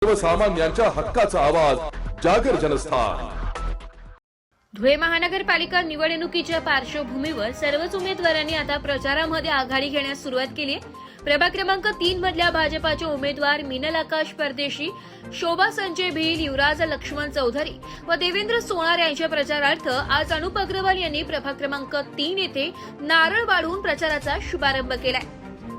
सर्वसामान्यांच्या हक्काचा आवाज जागर जनस्थान। धुळे महानगरपालिका निवडणुकीच्या पार्श्वभूमीवर सर्वच उमेदवारांनी आता प्रचारामध्ये आघाडी घेण्यास सुरुवात केली आहे। प्रभाग क्रमांक 3 मधल्या भाजपाचे उमेदवार मिनल आकाश परदेशी, शोभा संजय भील, युवराज लक्ष्मण चौधरी व देवेंद्र सोनार यांच्या प्रचारार्थ आज अनुप अग्रवाल यांनी प्रभाग क्रमांक 3 येथे नारळ वाढवून प्रचाराचा शुभारंभ केलाय।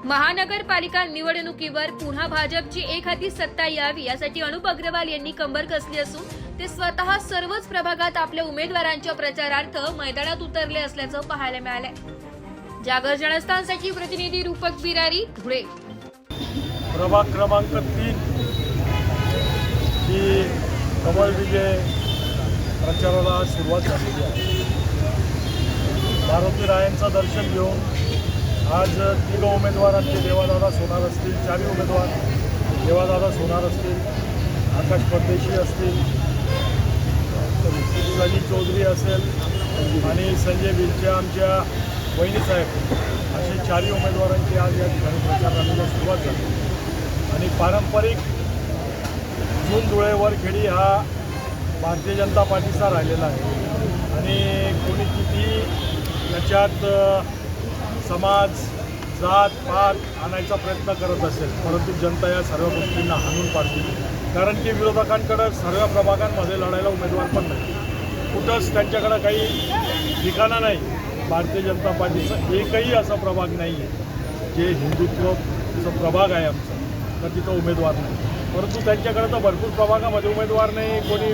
महानगरपालिका निवडणुकीवर पुन्हा भाजपची एकहाती सत्ता यावी यासाठी अनुप अग्रवाल यांनी कंबर कसली असून ते स्वतः सर्वच प्रभागात आपल्या उमेदवारांच्या प्रचारार्थ मैदानात उतरले असल्याचं पाहायला मिळालंय। जागर जनस्थानसाठी प्रतिनिधी रूपक बिरारी, धुळे। प्रभाग क्रमांक 3 ही कमल विजय प्रचाराला सुरुवात झालेली आहे। मारुती रायांचं दर्शन घेऊन आज 3 उमेदवारांचे देवादादा सोनार असतील, 4 उमेदवार देवादादा सोनार असतील, आकाश परदेशी असतील, सनी चौधरी असेल आणि संजय भिलचे आमच्या वहिनीसाहेब असे 4 उमेदवारांची आज या ठिकाणी प्रचार रॅलीला सुरुवात झाली। आणि पारंपरिक जून धुळे वरखेडी हा भारतीय जनता पार्टीचा राहिलेला आहे आणि कोणी किती त्याच्यात समाज जात पात आणायचा प्रयत्न करत असेल, परंतु जनता या सर्व गोष्टींना हाणून पाडतील। कारण की विरोधकांकडे सर्व प्रभागांमध्ये लढायला उमेदवार पण नाही, कुठंच त्यांच्याकडं काही ठिकाणा नाही। भारतीय जनता पार्टीचा एकही असा प्रभाग नाही आहे जे हिंदुत्वचं प्रभाग आहे आमचा, तर तिथं उमेदवार नाही। परंतु त्यांच्याकडे तर भरपूर प्रभागामध्ये उमेदवार नाही। कोणी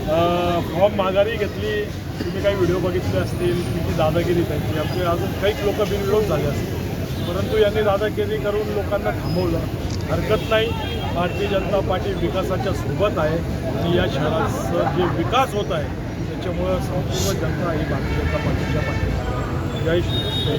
फॉर्म माघारी घेतली, तुम्ही काही व्हिडिओ बघितले असतील, किती दादागिरी त्यांची, आमचे अजून काही लोक बिनविरोध झाले असतील, परंतु यांनी दादागिरी करून लोकांना थांबवलं। हरकत नाही, भारतीय जनता पार्टी विकासाच्या सोबत आहे आणि या शहराचा जे विकास होत आहे त्याच्यामुळं संपूर्ण जनता ही भारतीय जनता पार्टीच्या पाठीशी आहे। जय श्री